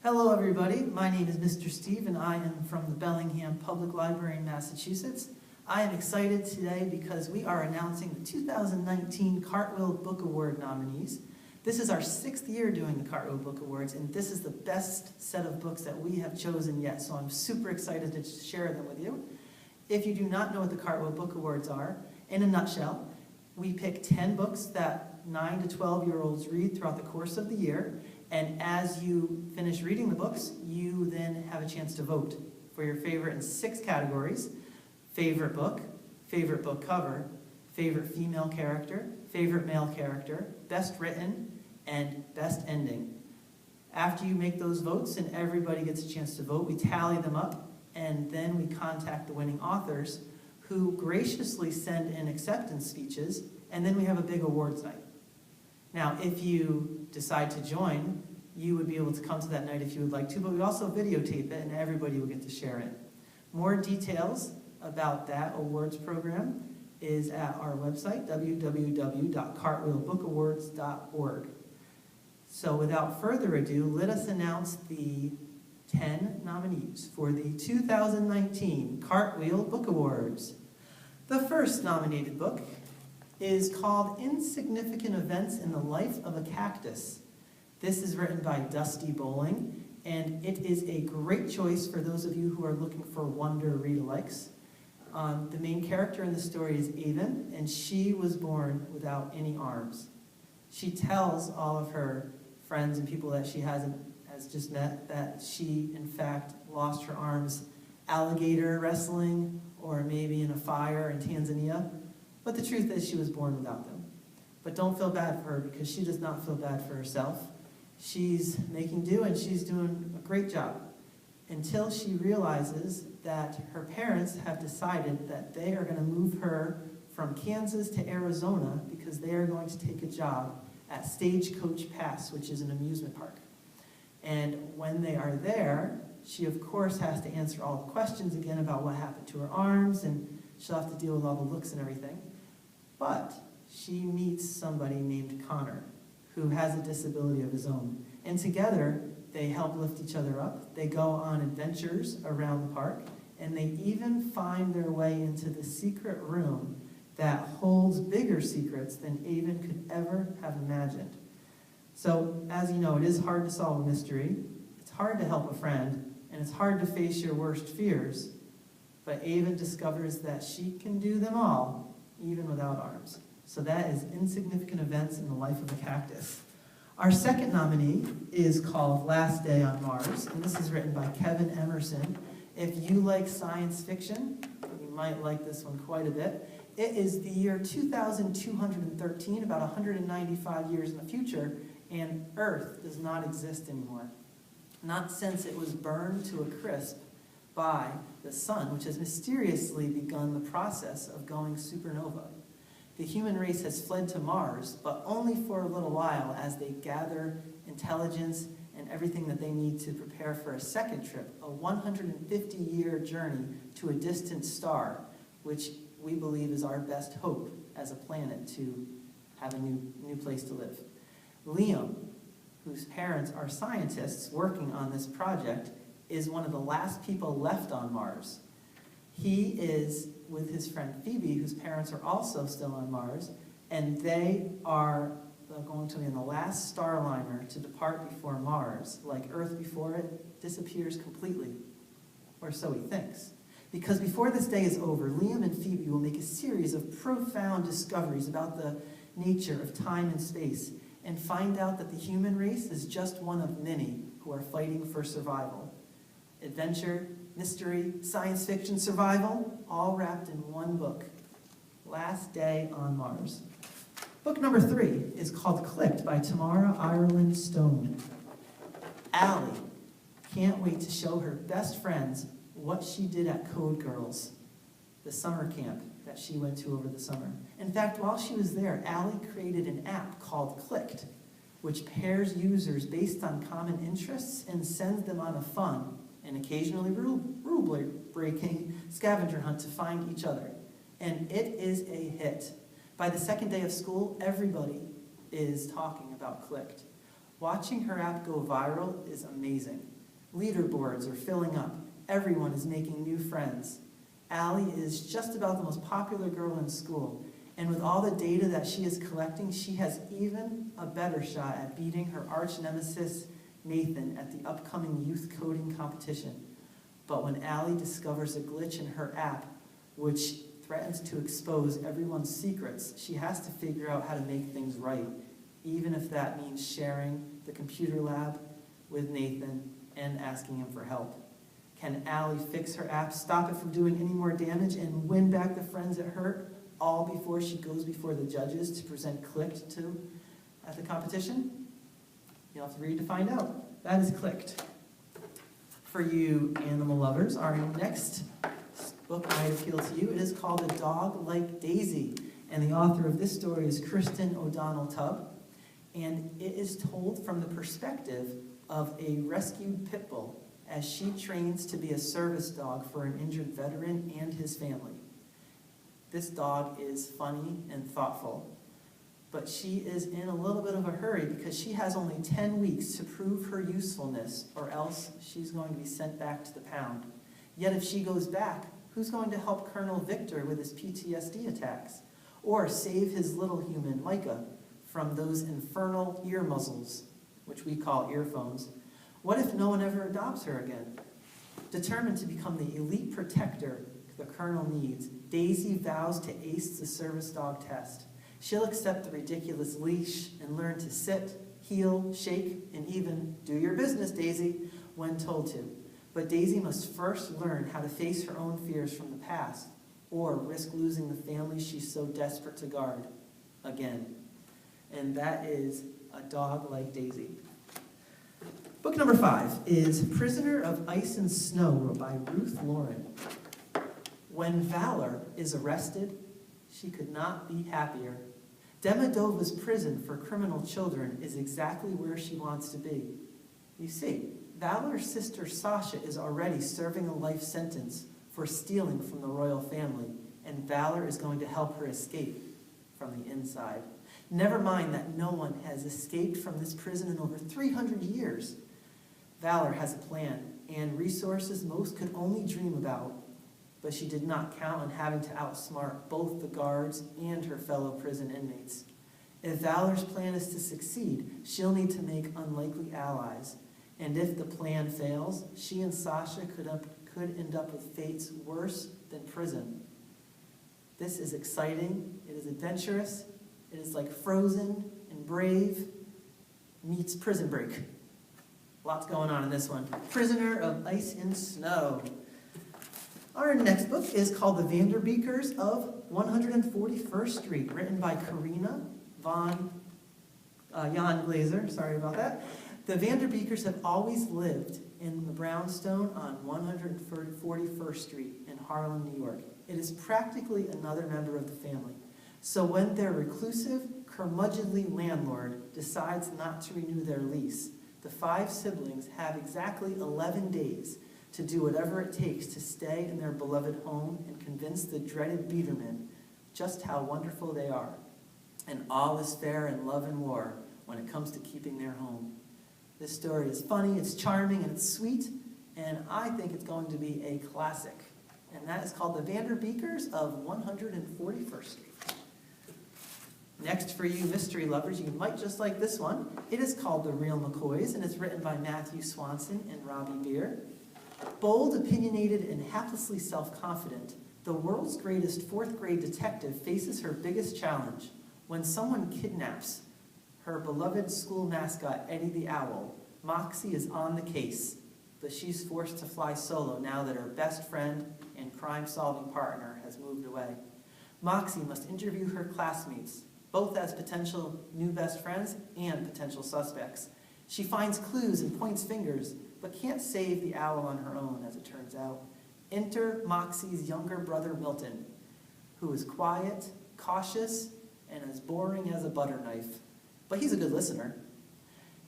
Hello everybody, my name is Mr. Steve and I am from the Bellingham Public Library in Massachusetts. I am excited today because we are announcing the 2019 Cartwheel Book Award nominees. This is our 6th year doing the Cartwheel Book Awards, and this is the best set of books that we have chosen yet, so I'm super excited to share them with you. If you do not know what the Cartwheel Book Awards are, in a nutshell, we pick 10 books that 9 to 12-year-olds read throughout the course of the year, and as you finish reading the books, you then have a chance to vote for your favorite in 6 categories: favorite book cover, favorite female character, favorite male character, best written, and best ending. After you make those votes and everybody gets a chance to vote, we tally them up, and then we contact the winning authors who graciously send in acceptance speeches, and then we have a big awards night. Now, if you decide to join, you would be able to come to that night if you would like to, but we also videotape it and everybody will get to share it. More details about that awards program is at our website, www.cartwheelbookawards.org. So without further ado, let us announce the 10 nominees for the 2019 Cartwheel Book Awards. The first nominated book is called Insignificant Events in the Life of a Cactus. This is written by Dusty Bowling, and it is a great choice for those of you who are looking for wonder read-alikes. The main character in the story is Avon, and she was born without any arms. She tells all of her friends and people that she has just met that she, in fact, lost her arms alligator wrestling or maybe in a fire in Tanzania. But the truth is she was born without them. But don't feel bad for her because she does not feel bad for herself. She's making do and she's doing a great job until she realizes that her parents have decided that they are going to move her from Kansas to Arizona because they are going to take a job at Stagecoach Pass, which is an amusement park. And when they are there, she of course has to answer all the questions again about what happened to her arms, and she'll have to deal with all the looks and everything. But she meets somebody named Connor, who has a disability of his own. And together, they help lift each other up. They go on adventures around the park, and they even find their way into the secret room that holds bigger secrets than Avon could ever have imagined. So, as you know, it is hard to solve a mystery. It's hard to help a friend, and it's hard to face your worst fears. But Avon discovers that she can do them all, even without arms. So that is Insignificant Events in the Life of a Cactus. Our second nominee is called Last Day on Mars, and this is written by Kevin Emerson. If you like science fiction, you might like this one quite a bit. It is the year 2213, about 195 years in the future, and Earth does not exist anymore. Not since it was burned to a crisp by the sun, which has mysteriously begun the process of going supernova. The human race has fled to Mars, but only for a little while as they gather intelligence and everything that they need to prepare for a second trip, a 150-year journey to a distant star, which we believe is our best hope as a planet to have a new place to live. Liam, whose parents are scientists working on this project, is one of the last people left on Mars. He is with his friend Phoebe, whose parents are also still on Mars, and they are going to be in the last starliner to depart before Mars, like Earth before it disappears completely, or so he thinks. Because before this day is over, Liam and Phoebe will make a series of profound discoveries about the nature of time and space, and find out that the human race is just one of many who are fighting for survival. Adventure, mystery, science fiction, survival, all wrapped in one book, Last Day on Mars. Book number 3 is called Clicked by Tamara Ireland Stone. Allie can't wait to show her best friends what she did at Code Girls, the summer camp that she went to over the summer. In fact, while she was there, Allie created an app called Clicked, which pairs users based on common interests and sends them on a fun and occasionally rule-breaking scavenger hunt to find each other. And it is a hit. By the second day of school, everybody is talking about Clicked. Watching her app go viral is amazing. Leaderboards are filling up. Everyone is making new friends. Allie is just about the most popular girl in school, and with all the data that she is collecting, she has even a better shot at beating her arch nemesis, Nathan, at the upcoming youth coding competition. But when Allie discovers a glitch in her app, which threatens to expose everyone's secrets, she has to figure out how to make things right, even if that means sharing the computer lab with Nathan and asking him for help. Can Allie fix her app, stop it from doing any more damage, and win back the friends it hurt, all before she goes before the judges to present Clicked to at the competition? You'll have to read to find out. That is Clicked. For you animal lovers, our next book might appeal to you. It is called A Dog Like Daisy, and the author of this story is Kristen O'Donnell Tubb, and it is told from the perspective of a rescued pit bull as she trains to be a service dog for an injured veteran and his family. This dog is funny and thoughtful, but she is in a little bit of a hurry because she has only 10 weeks to prove her usefulness, or else she's going to be sent back to the pound. Yet if she goes back, who's going to help Colonel Victor with his PTSD attacks? Or save his little human, Micah, from those infernal ear muzzles, which we call earphones? What if no one ever adopts her again? Determined to become the elite protector the Colonel needs, Daisy vows to ace the service dog test. She'll accept the ridiculous leash and learn to sit, heel, shake, and even do your business, Daisy, when told to. But Daisy must first learn how to face her own fears from the past, or risk losing the family she's so desperate to guard again. And that is A Dog Like Daisy. Book number 5 is Prisoner of Ice and Snow by Ruth Lauren. When Valor is arrested, she could not be happier. Demodova's prison for criminal children is exactly where she wants to be. You see, Valor's sister Sasha is already serving a life sentence for stealing from the royal family, and Valor is going to help her escape from the inside. Never mind that no one has escaped from this prison in over 300 years. Valor has a plan and resources most could only dream about, but she did not count on having to outsmart both the guards and her fellow prison inmates. If Valor's plan is to succeed, she'll need to make unlikely allies. And if the plan fails, she and Sasha could end up with fates worse than prison. This is exciting, it is adventurous, it is like Frozen and Brave meets Prison Break. Lots going on in this one. Prisoner of Ice and Snow. Our next book is called The Vanderbeekers of 141st Street, written by Karina Jan Glazer. Sorry about that. The Vanderbeekers have always lived in the brownstone on 141st Street in Harlem, New York. It is practically another member of the family. So when their reclusive, curmudgeonly landlord decides not to renew their lease, the 5 siblings have exactly 11 days to do whatever it takes to stay in their beloved home and convince the dreaded Biederman just how wonderful they are. And all is fair in love and war when it comes to keeping their home. This story is funny, it's charming, and it's sweet, and I think it's going to be a classic. And that is called The Vanderbeekers of 141st Street. Next, for you mystery lovers, you might just like this one. It is called The Real McCoys, and it's written by Matthew Swanson and Robbie Beer. Bold, opinionated, and haplessly self-confident, the world's greatest 4th-grade detective faces her biggest challenge when someone kidnaps her beloved school mascot, Eddie the Owl. Moxie is on the case, but she's forced to fly solo now that her best friend and crime-solving partner has moved away. Moxie must interview her classmates, both as potential new best friends and potential suspects. She finds clues and points fingers, but can't save the owl on her own, as it turns out. Enter Moxie's younger brother, Milton, who is quiet, cautious, and as boring as a butter knife. But he's a good listener.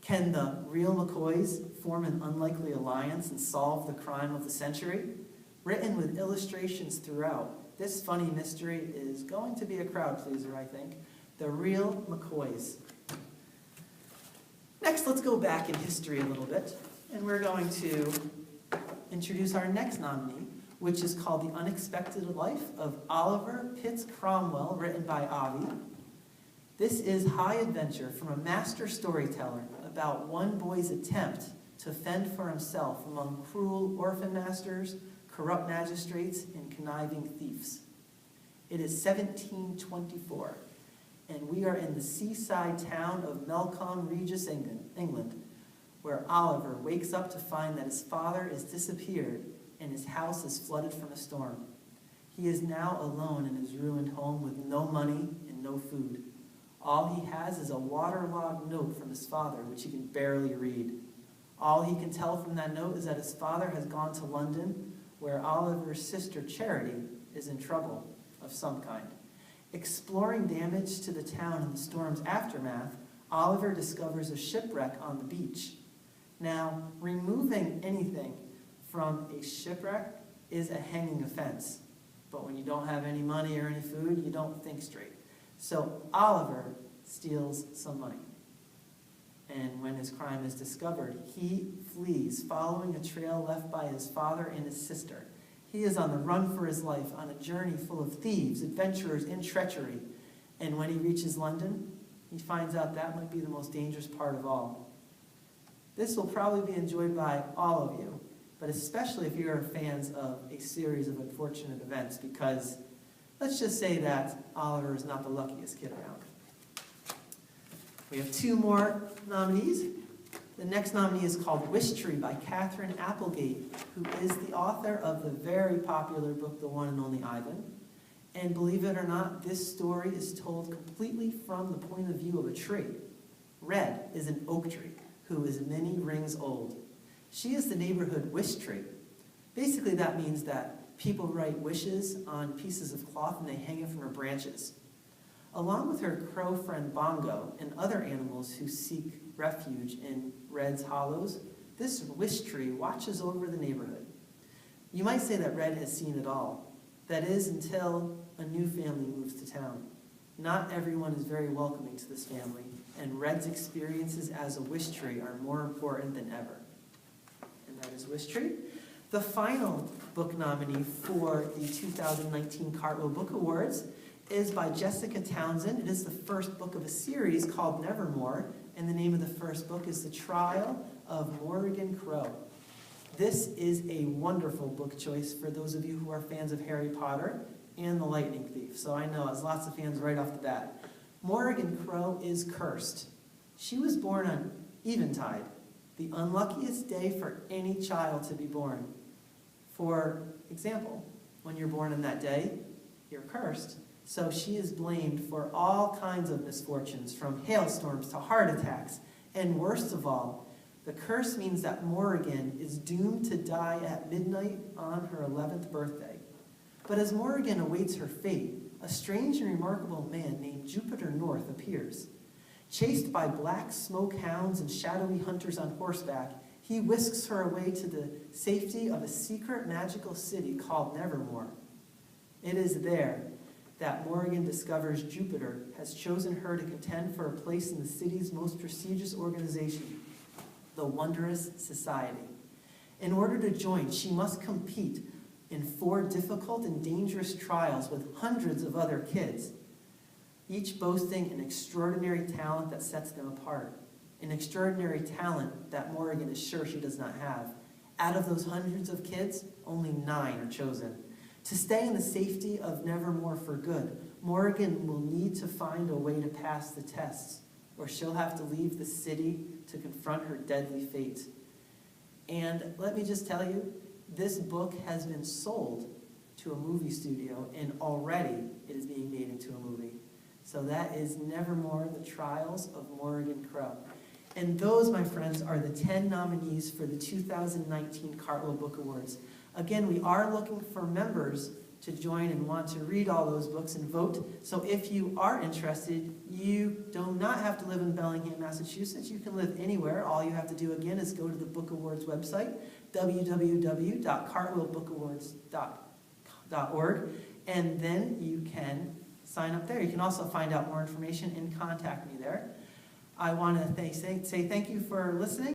Can the Real McCoys form an unlikely alliance and solve the crime of the century? Written with illustrations throughout, this funny mystery is going to be a crowd pleaser, I think. The Real McCoys. Next, let's go back in history a little bit, and we're going to introduce our next nominee, which is called The Unexpected Life of Oliver Pitts Cromwell, written by Avi. This is high adventure from a master storyteller about one boy's attempt to fend for himself among cruel orphan masters, corrupt magistrates, and conniving thieves. It is 1724, and we are in the seaside town of Melcombe Regis, England, where Oliver wakes up to find that his father is disappeared and his house is flooded from a storm. He is now alone in his ruined home with no money and no food. All he has is a waterlogged note from his father, which he can barely read. All he can tell from that note is that his father has gone to London, where Oliver's sister Charity is in trouble of some kind. Exploring damage to the town in the storm's aftermath, Oliver discovers a shipwreck on the beach. Now, removing anything from a shipwreck is a hanging offense. But when you don't have any money or any food, you don't think straight. So Oliver steals some money. And when his crime is discovered, he flees, following a trail left by his father and his sister. He is on the run for his life, on a journey full of thieves, adventurers, and treachery. And when he reaches London, he finds out that might be the most dangerous part of all. This will probably be enjoyed by all of you, but especially if you're fans of a series of unfortunate events, because let's just say that Oliver is not the luckiest kid around. We have two more nominees. The next nominee is called Wish Tree by Catherine Applegate, who is the author of the very popular book, The One and Only Ivan. And believe it or not, this story is told completely from the point of view of a tree. Red is an oak tree who is many rings old. She is the neighborhood wish tree. Basically, that means that people write wishes on pieces of cloth and they hang it from her branches. Along with her crow friend Bongo and other animals who seek refuge in Red's hollows, this wish tree watches over the neighborhood. You might say that Red has seen it all. That is, until a new family moves to town. Not everyone is very welcoming to this family, and Red's experiences as a wish tree are more important than ever. And that is Wish Tree. The final book nominee for the 2019 Cartwheel Book Awards is by Jessica Townsend. It is the first book of a series called Nevermore, and the name of the first book is The Trial of Morrigan Crow. This is a wonderful book choice for those of you who are fans of Harry Potter and The Lightning Thief. So I know, as lots of fans right off the bat. Morrigan Crow is cursed. She was born on Eventide, the unluckiest day for any child to be born. For example, when you're born on that day, you're cursed. So she is blamed for all kinds of misfortunes, from hailstorms to heart attacks. And worst of all, the curse means that Morrigan is doomed to die at midnight on her 11th birthday. But as Morrigan awaits her fate, a strange and remarkable man named Jupiter North appears. Chased by black smoke hounds and shadowy hunters on horseback, he whisks her away to the safety of a secret magical city called Nevermore. It is there that Morrigan discovers Jupiter has chosen her to contend for a place in the city's most prestigious organization, the Wondrous Society. In order to join, she must compete in 4 difficult and dangerous trials with hundreds of other kids, each boasting an extraordinary talent that sets them apart, an extraordinary talent that Morrigan is sure she does not have. Out of those hundreds of kids, only 9 are chosen. To stay in the safety of Nevermore for good, Morrigan will need to find a way to pass the tests, or she'll have to leave the city to confront her deadly fate. And let me just tell you, this book has been sold to a movie studio, and already it is being made into a movie. So that is Nevermore, The Trials of Morrigan Crow. And those, my friends, are the 10 nominees for the 2019 Cartwheel Book Awards. Again, we are looking for members to join and want to read all those books and vote. So if you are interested, you do not have to live in Bellingham, Massachusetts. You can live anywhere. All you have to do, again, is go to the Book Awards website, www.cartwheelbookawards.org, and then you can sign up there. You can also find out more information and contact me there. I want to say thank you for listening.